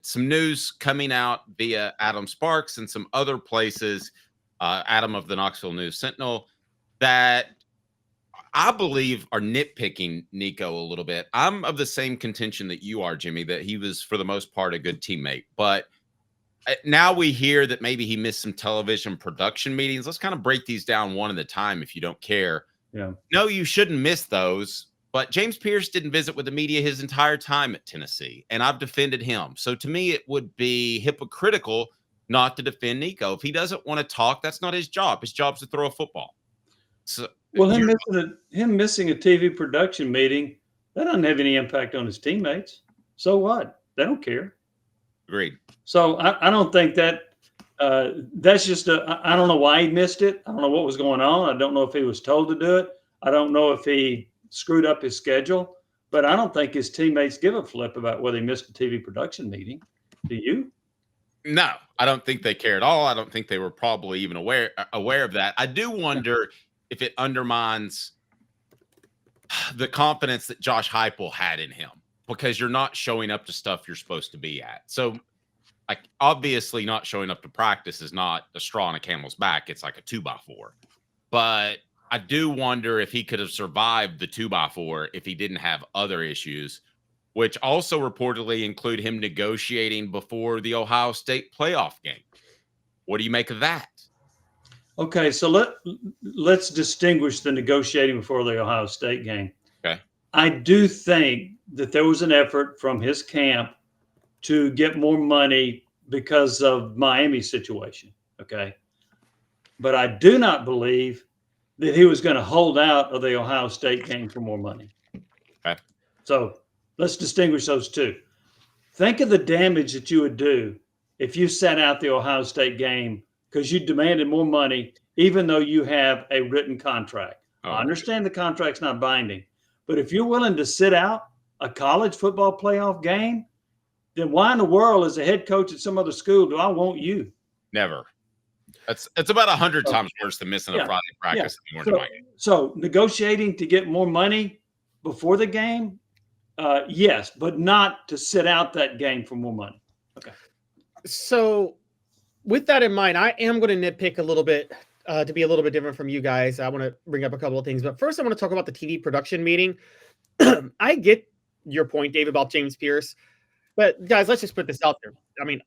some news coming out via Adam Sparks and some other places, Adam of the Knoxville News Sentinel, that I believe are nitpicking Nico a little bit. I'm of the same contention that you are, Jimmy, that he was for the most part a good teammate. But now we hear that maybe he missed some television production meetings. Let's kind of break these down one at a time if you don't care. Yeah. No, you shouldn't miss those. But James Pierce didn't visit with the media his entire time at Tennessee, and I've defended him. So to me, it would be hypocritical not to defend Nico. If he doesn't want to talk, that's not his job. His job is to throw a football. So, well, him missing a TV production meeting, that doesn't have any impact on his teammates. So what? They don't care. Agreed. So I don't think that that's just I don't know why he missed it. I don't know what was going on. I don't know if he was told to do it. I don't know if he screwed up his schedule, but I don't think his teammates give a flip about whether he missed a TV production meeting. Do you? No, I don't think they care at all. I don't think they were probably even aware of that. I do wonder if it undermines the confidence that Josh Heupel had in him, because you're not showing up to stuff you're supposed to be at. So, like, obviously not showing up to practice is not a straw on a camel's back. It's like a 2x4. But I do wonder if he could have survived the 2x4 if he didn't have other issues, which also reportedly include him negotiating before the Ohio State playoff game. What do you make of that? Okay, so let's distinguish the negotiating before the Ohio State game. Okay. I do think that there was an effort from his camp to get more money because of Miami's situation. Okay. But I do not believe that he was going to hold out of the Ohio State game for more money. Okay. So let's distinguish those two. Think of the damage that you would do if you sat out the Ohio State game because you demanded more money, even though you have a written contract. Oh, I understand the contract's not binding, but if you're willing to sit out a college football playoff game, then why in the world, as a head coach at some other school, do I want you? Never. It's about 100 times worse than missing a Friday practice. Yeah. So negotiating to get more money before the game, yes, but not to sit out that game for more money. Okay. So with that in mind, I am going to nitpick a little bit to be a little bit different from you guys. I want to bring up a couple of things, but first I want to talk about the TV production meeting. I get your point, Dave, about James Pierce, but guys, let's just put this out there. I mean,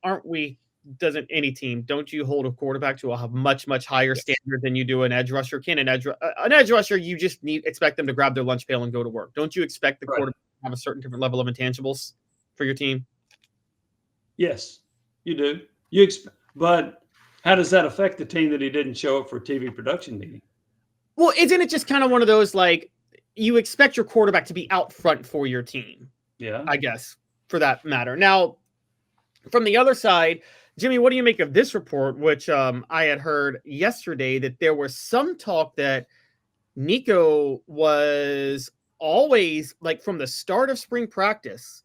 doesn't any team, don't you hold a quarterback to a much, much higher standard than you do an edge rusher? An edge rusher, you just expect them to grab their lunch pail and go to work. Don't you expect the quarterback to have a certain different level of intangibles for your team? Yes, you do. But how does that affect the team that he didn't show up for a TV production meeting? Well, isn't it just kind of one of those, like, you expect your quarterback to be out front for your team? Yeah, I guess, for that matter. Now, from the other side, Jimmy, what do you make of this report, which I had heard yesterday that there was some talk that Nico was always, like, from the start of spring practice.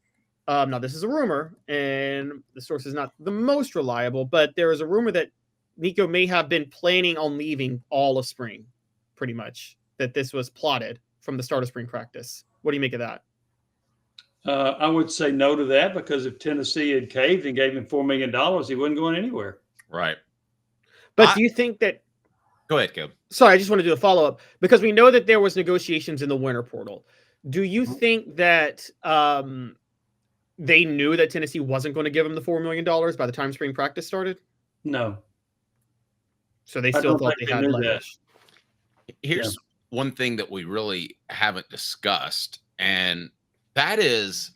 Now, this is a rumor, and the source is not the most reliable, but there is a rumor that Nico may have been planning on leaving all of spring, pretty much, that this was plotted from the start of spring practice. What do you make of that? I would say no to that, because if Tennessee had caved and gave him $4 million, he wasn't going anywhere. Right. But do you think that... Go ahead, Caleb. Sorry, I just want to do a follow-up, because we know that there was negotiations in the winter portal. Do you think that they knew that Tennessee wasn't going to give him the $4 million by the time spring practice started? No. So they still thought they had leverage. Here's one thing that we really haven't discussed, and that is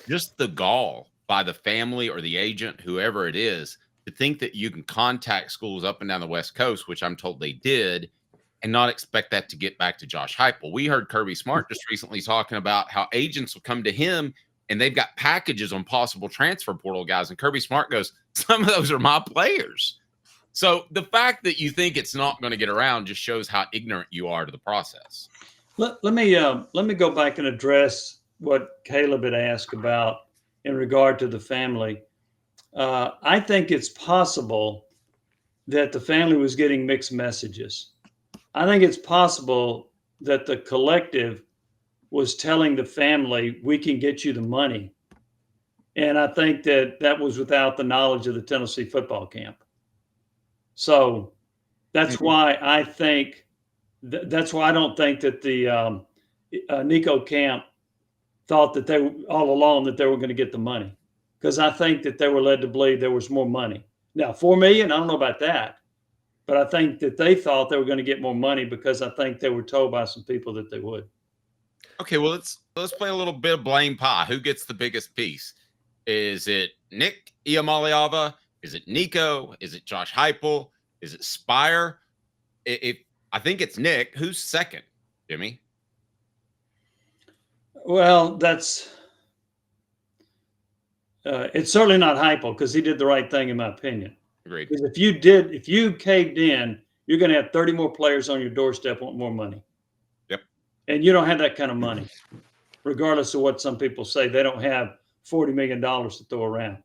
just the gall by the family or the agent, whoever it is, to think that you can contact schools up and down the West Coast, which I'm told they did, and not expect that to get back to Josh Heupel. We heard Kirby Smart just recently talking about how agents will come to him and they've got packages on possible transfer portal guys. And Kirby Smart goes, some of those are my players. So the fact that you think it's not going to get around just shows how ignorant you are to the process. Let me go back and address what Caleb had asked about in regard to the family. I think it's possible that the family was getting mixed messages. I think it's possible that the collective was telling the family, we can get you the money And I think that was without the knowledge of the Tennessee football camp. So that's why I think that's why I don't think that the Nico camp thought that they all along that they were going to get the money, because I think that they were led to believe there was more money. Now, $4 million, I don't know about that, but I think that they thought they were going to get more money because I think they were told by some people that they would. Okay, well, let's play a little bit of blame pie. Who gets the biggest piece? Is it Nick Iamaleava? Is it Nico? Is it Josh Heupel? Is it Spire? I think it's Nick. Who's second, Jimmy? Well, it's certainly not Heupel, because he did the right thing, in my opinion. Agreed. Because if you caved in, you're going to have 30 more players on your doorstep want more money. Yep. And you don't have that kind of money, regardless of what some people say. They don't have $40 million to throw around.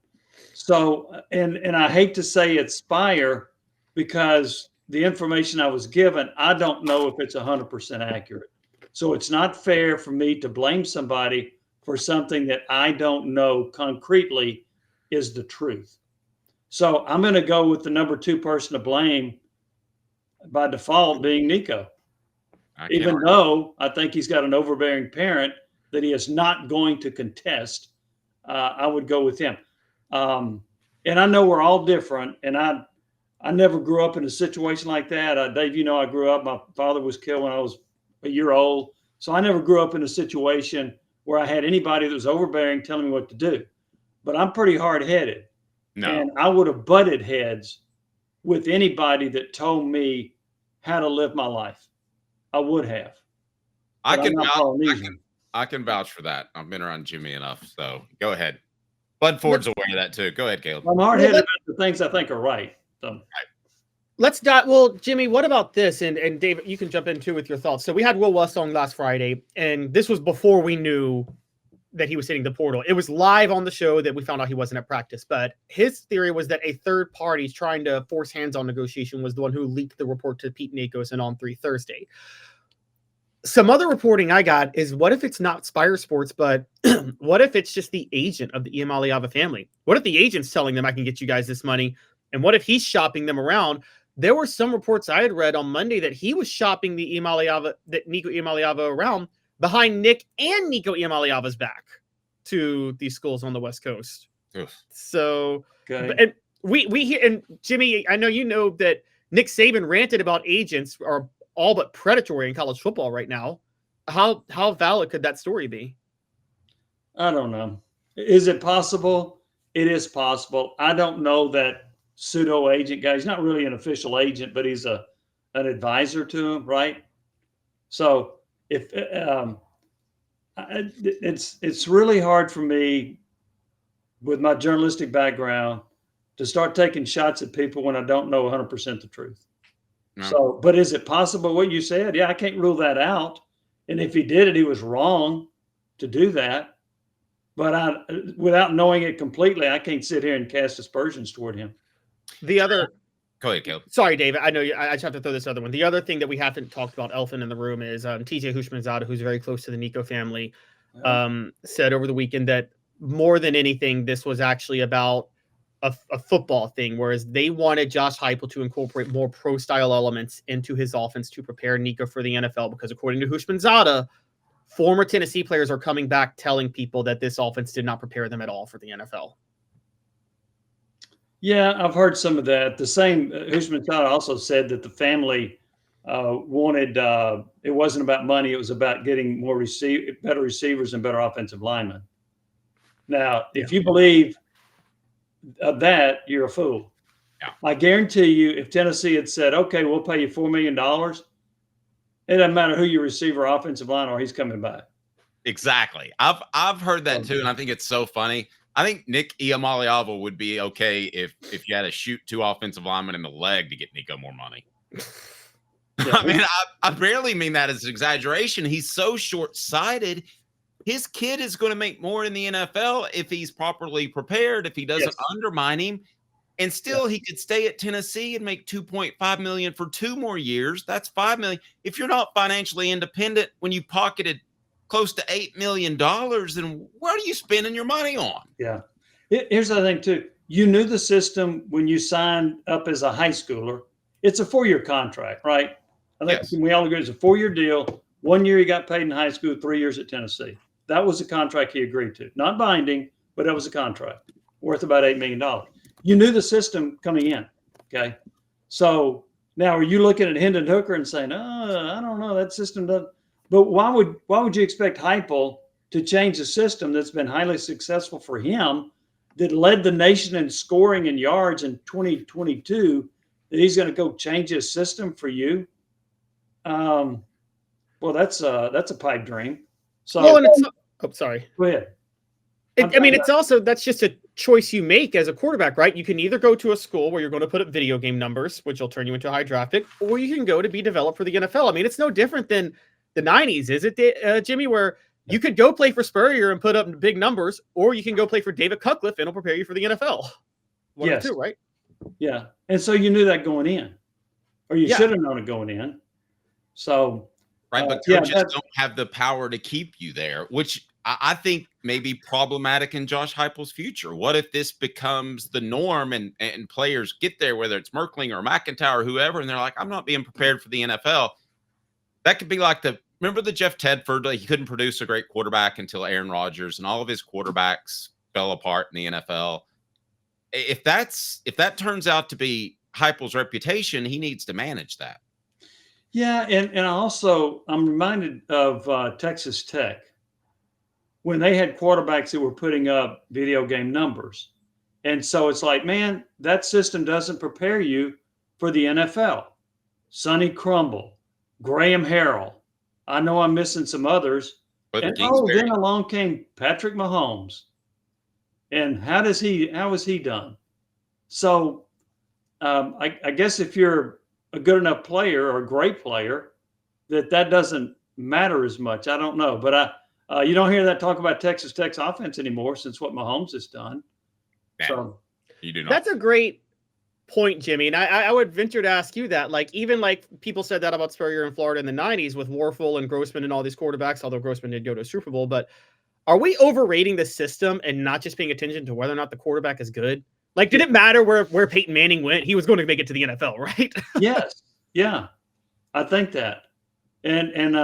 So, and I hate to say it's Spire, because the information I was given, I don't know if it's 100% accurate. So it's not fair for me to blame somebody for something that I don't know concretely is the truth. So I'm going to go with the number 2 person to blame by default being Nico. Even though I think he's got an overbearing parent that he is not going to contest, I would go with him. And I know we're all different, and I never grew up in a situation like that. Dave, you know, I grew up, my father was killed when I was a year old. So I never grew up in a situation where I had anybody that was overbearing telling me what to do. But I'm pretty hard-headed. No. And I would have butted heads with anybody that told me how to live my life. I would have. I can vouch for that. I've been around Jimmy enough. So go ahead. Bud Ford's aware of that too. Go ahead, Caleb. I'm hard-headed about the things I think are right. So. Let's dive. Well, Jimmy, what about this? And David, you can jump in too with your thoughts. So we had Will West on last Friday, and this was before we knew that he was hitting the portal. It was live on the show that we found out he wasn't at practice. But his theory was that a third party trying to force hands-on negotiation was the one who leaked the report to Pete Nakos and On 3 Thursday. Some other reporting I got is, what if it's not Spire Sports, but what if it's just the agent of the Iamaleava family? What if the agent's telling them, I can get you guys this money? And what if he's shopping them around? There were some reports I had read on Monday that he was shopping the Nico Iamaleava around behind Nick and Nico Iamaleava's back to these schools on the West Coast. Oof. So, okay. And we hear, and Jimmy, I know you know that Nick Saban ranted about agents are all but predatory in college football right now. How valid could that story be? I don't know. Is it possible? It is possible. I don't know that pseudo agent guy. He's not really an official agent, but he's an advisor to him, right? So if it's really hard for me with my journalistic background to start taking shots at people when I don't know 100% the truth. No. So, but is it possible what you said? Yeah, I can't rule that out. And if he did it, he was wrong to do that. But without knowing it completely, I can't sit here and cast aspersions toward him. The other, go ahead, Caleb. Sorry, David. I know I just have to throw this other one. The other thing that we haven't talked about, elephant in the room, is TJ Houshmandzadeh, who's very close to the Nico family, said over the weekend that more than anything, this was actually about a football thing, whereas they wanted Josh Heupel to incorporate more pro-style elements into his offense to prepare Nico for the NFL, because according to Houshmandzadeh, former Tennessee players are coming back telling people that this offense did not prepare them at all for the NFL. Yeah, I've heard some of that. The same, Houshmandzadeh also said that the family wanted, it wasn't about money, it was about getting better receivers and better offensive linemen. Now, if you believe that, you're a fool. Yeah. I guarantee you, if Tennessee had said, okay, we'll pay you $4 million, it doesn't matter who your receiver or offensive line are, he's coming back. Exactly. I've heard that too, and I think it's so funny. I think Nick Iamaleava would be okay if you had to shoot 2 offensive linemen in the leg to get Nico more money. Yeah. I mean, I barely mean that as an exaggeration. He's so short-sighted. His kid is going to make more in the NFL if he's properly prepared, if he doesn't undermine him. And still he could stay at Tennessee and make $2.5 million for 2 more years. That's $5 million. If you're not financially independent, when you pocketed close to $8 million, then what are you spending your money on? Yeah. Here's the thing too. You knew the system when you signed up as a high schooler. It's a 4-year contract, right? I think Yes. we all agree it's a 4-year deal. 1 year he got paid in high school, 3 years at Tennessee. That was the contract he agreed to. Not binding, but that was a contract worth about $8 million. You knew the system coming in. Okay. So now are you looking at Hendon Hooker and saying, I don't know, that system doesn't. But why would you expect Heupel to change a system that's been highly successful for him, that led the nation in scoring and yards in 2022, that he's going to go change his system for you? Well, that's a pipe dream. So, Well, and it's sorry. Go ahead. It's also, that's just a choice you make as a quarterback, right? You can either go to a school where you're going to put up video game numbers, which will turn you into a high draft pick, or you can go to be developed for the NFL. I mean, it's no different than the 90s, is it, Jimmy, where you could go play for Spurrier and put up big numbers, or you can go play for David Cutcliffe and it'll prepare you for the NFL. One or two, right? Yeah. And so you knew that going in, or you should have known it going in. So, right. But coaches don't have the power to keep you there, which I think may be problematic in Josh Heupel's future. What if this becomes the norm and players get there, whether it's Merkling or McIntyre or whoever, and they're like, I'm not being prepared for the NFL. That could be like remember the Jeff Tedford, like he couldn't produce a great quarterback until Aaron Rodgers, and all of his quarterbacks fell apart in the NFL. If that turns out to be Heupel's reputation, he needs to manage that. Yeah, and I'm reminded of Texas Tech when they had quarterbacks that were putting up video game numbers. And so it's like, man, that system doesn't prepare you for the NFL. Sonny Crumble, Graham Harrell. I know I'm missing some others. But and then along came Patrick Mahomes. And how was he done? So I guess if you're a good enough player or a great player, that doesn't matter as much. I don't know. But you don't hear that talk about Texas Tech's offense anymore since what Mahomes has done. Yeah, so you do not. That's a great point, Jimmy. And I would venture to ask you that. Like, even like people said that about Spurrier in Florida in the 90s with Warfel and Grossman and all these quarterbacks, although Grossman did go to a Super Bowl. But are we overrating the system and not just paying attention to whether or not the quarterback is good? Like, did it matter where Peyton Manning went? He was going to make it to the NFL, right? Yes. Yeah. I think that. And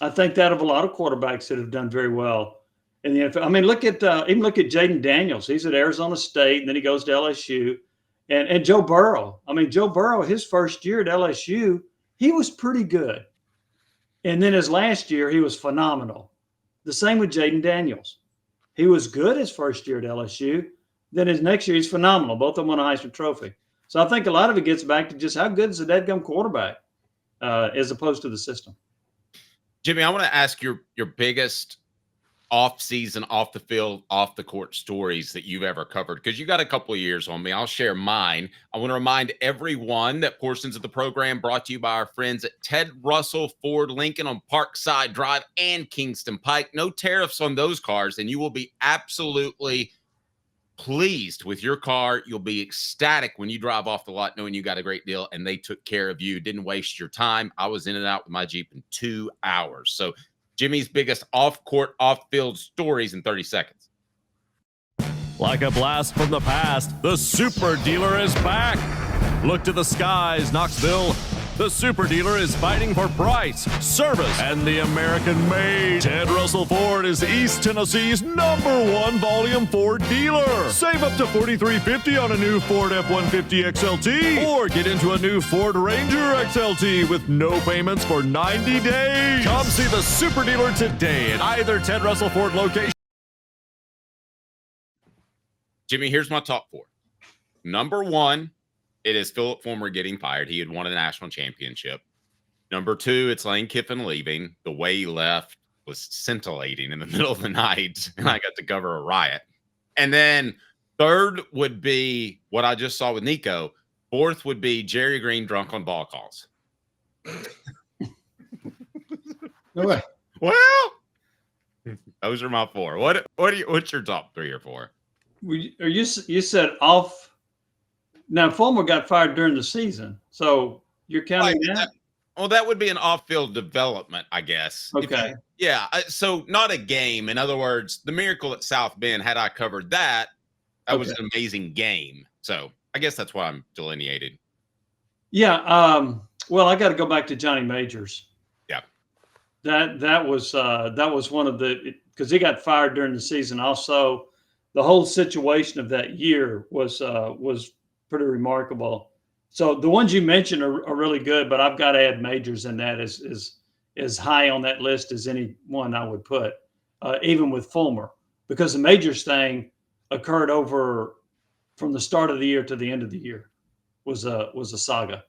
I think that of a lot of quarterbacks that have done very well in the NFL. I mean, look at Jaden Daniels. He's at Arizona State, and then he goes to LSU. And Joe Burrow. I mean, Joe Burrow, his first year at LSU, he was pretty good. And then his last year, he was phenomenal. The same with Jaden Daniels. He was good his first year at LSU. Then his next year, he's phenomenal. Both of them won a Heisman Trophy. So I think a lot of it gets back to just how good is the dadgum quarterback as opposed to the system. Jimmy, I want to ask your biggest off-season, off the field, off the court stories that you've ever covered, because you got a couple of years on me. I'll share mine. I want to remind everyone that portions of the program brought to you by our friends at Ted Russell Ford Lincoln on Parkside Drive and Kingston Pike. No tariffs on those cars, and you will be absolutely pleased with your car. You'll be ecstatic when you drive off the lot knowing you got a great deal and they took care of you, didn't waste your time. I was in and out with my Jeep in 2 hours. So Jimmy's biggest off-court, off-field stories in 30 seconds. Like a blast from the past, the Super Dealer is back. Look to the skies, Knoxville. The Super Dealer is fighting for price, service, and the American-made. Ted Russell Ford is East Tennessee's #1 volume Ford dealer. Save up to $4,350 on a new Ford F-150 XLT, or get into a new Ford Ranger XLT with no payments for 90 days. Come see the Super Dealer today at either Ted Russell Ford location. Jimmy, here's my top 4. Number 1, it is Philip Fulmer getting fired. He had won a national championship. Number 2, it's Lane Kiffin leaving. The way he left was scintillating in the middle of the night, and I got to cover a riot. And then 3rd would be what I just saw with Nico. 4th would be Jerry Green drunk on ball calls. No way. Well, those are my 4. What's your top 3 or 4? You said off. Now, Fulmer got fired during the season, so you're counting that? Well, that would be an off-field development, I guess. Okay. Yeah, so not a game. In other words, the Miracle at South Bend, had I covered that, that was an amazing game. So I guess that's why I'm delineated. Yeah. Well, I got to go back to Johnny Majors. Yeah. That was one of the, because he got fired during the season. Also, the whole situation of that year was pretty remarkable. So the ones you mentioned are really good, but I've got to add Majors in that as high on that list as any one I would put, even with Fulmer, because the Majors thing occurred over from the start of the year to the end of the year. Was a saga.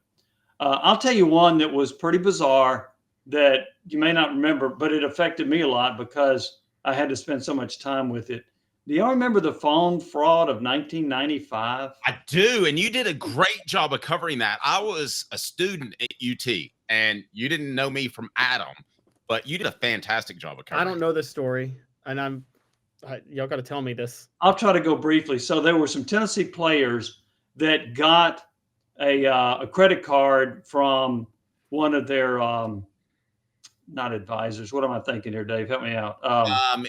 I'll tell you one that was pretty bizarre that you may not remember, but it affected me a lot because I had to spend so much time with it. Do y'all remember the phone fraud of 1995? I do, and you did a great job of covering that. I was a student at UT, and you didn't know me from Adam, but you did a fantastic job of covering I don't know this story, and y'all got to tell me this. I'll try to go briefly. So there were some Tennessee players that got a credit card from one of their not advisors. What am I thinking here, Dave? Help me out.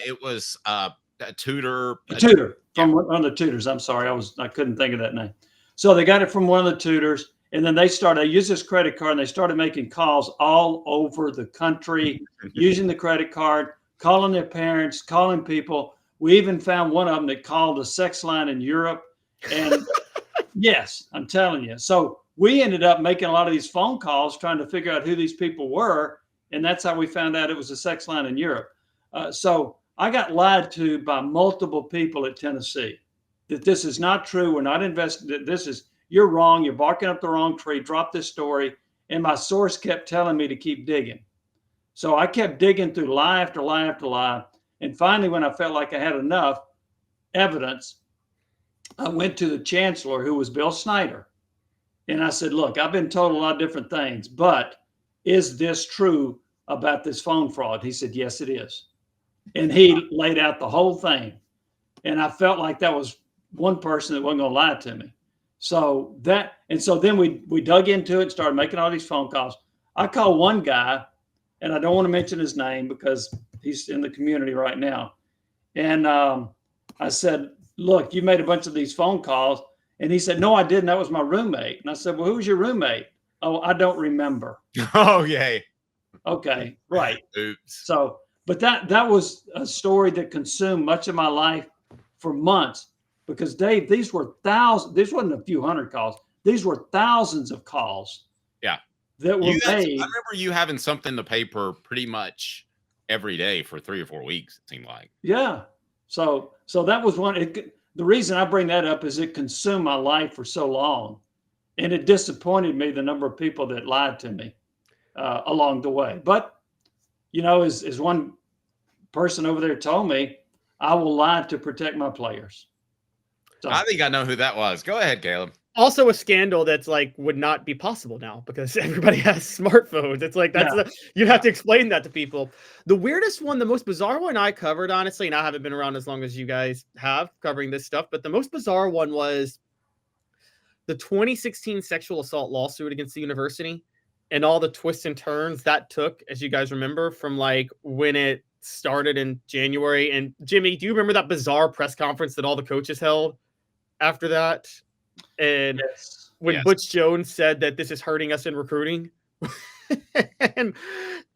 It was a tutor. A tutor from one of the tutors. I'm sorry, I couldn't think of that name. So they got it from one of the tutors, and then they used this credit card, and they started making calls all over the country using the credit card, calling their parents, calling people. We even found one of them that called a sex line in Europe, and yes, I'm telling you. So we ended up making a lot of these phone calls trying to figure out who these people were. And that's how we found out it was a sex line in Europe. So I got lied to by multiple people at Tennessee that this is not true. We're not invested. You're wrong. You're barking up the wrong tree. Drop this story. And my source kept telling me to keep digging. So I kept digging through lie after lie after lie. And finally, when I felt like I had enough evidence, I went to the chancellor, who was Bill Snyder. And I said, look, I've been told a lot of different things, but is this true about this phone fraud? He said, yes, it is. And he laid out the whole thing. And I felt like that was one person that wasn't going to lie to me. So then we dug into it and started making all these phone calls. I called one guy, and I don't want to mention his name because he's in the community right now. And I said, look, you made a bunch of these phone calls. And he said, no, I didn't. That was my roommate. And I said, well, who was your roommate? Oh, I don't remember. Oh, yay. Okay, right. Oops. So, but that was a story that consumed much of my life for months because, Dave, these were thousands. This wasn't a few hundred calls. These were thousands of calls. Yeah. That were made. I remember you having something in the paper pretty much every day for 3 or 4 weeks, it seemed like. Yeah. So that was one. The reason I bring that up is it consumed my life for so long, and it disappointed me the number of people that lied to me along the way. But, as one person over there told me, I will lie to protect my players. So, I think I know who that was. Go ahead, Caleb. Also a scandal that's like would not be possible now because everybody has smartphones. It's like you'd have to explain that to people. The weirdest one, the most bizarre one I covered, honestly, and I haven't been around as long as you guys have covering this stuff, but the most bizarre one was the 2016 sexual assault lawsuit against the university and all the twists and turns that took, as you guys remember, from like when it started in January. And Jimmy, do you remember that bizarre press conference that all the coaches held after that? And when Butch Jones said that this is hurting us in recruiting, and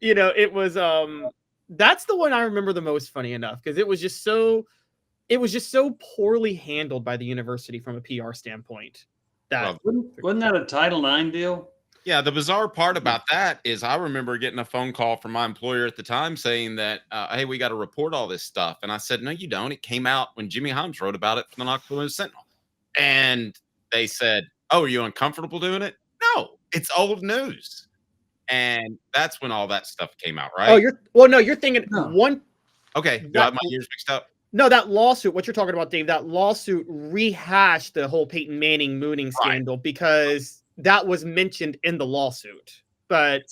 it was that's the one I remember the most, funny enough, because it was just so poorly handled by the university from a PR standpoint. That wasn't that a Title IX deal? Yeah, the bizarre part about that is I remember getting a phone call from my employer at the time saying that, hey, we got to report all this stuff. And I said, no, you don't. It came out when Jimmy Hyams wrote about it from the Knoxville Sentinel. And they said, oh, are you uncomfortable doing it? No, it's old news. And that's when all that stuff came out, right? Oh, you're thinking one. Okay, do I have my ears mixed up? No, that lawsuit, what you're talking about, Dave, that lawsuit rehashed the whole Peyton Manning mooning scandal because that was mentioned in the lawsuit. But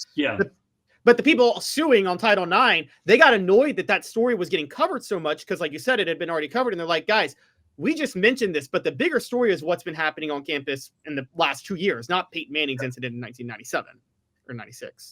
but the people suing on Title IX, they got annoyed that story was getting covered so much because, like you said, it had been already covered. And they're like, guys, we just mentioned this, but the bigger story is what's been happening on campus in the last 2 years, not Peyton Manning's incident in 1997 or 96.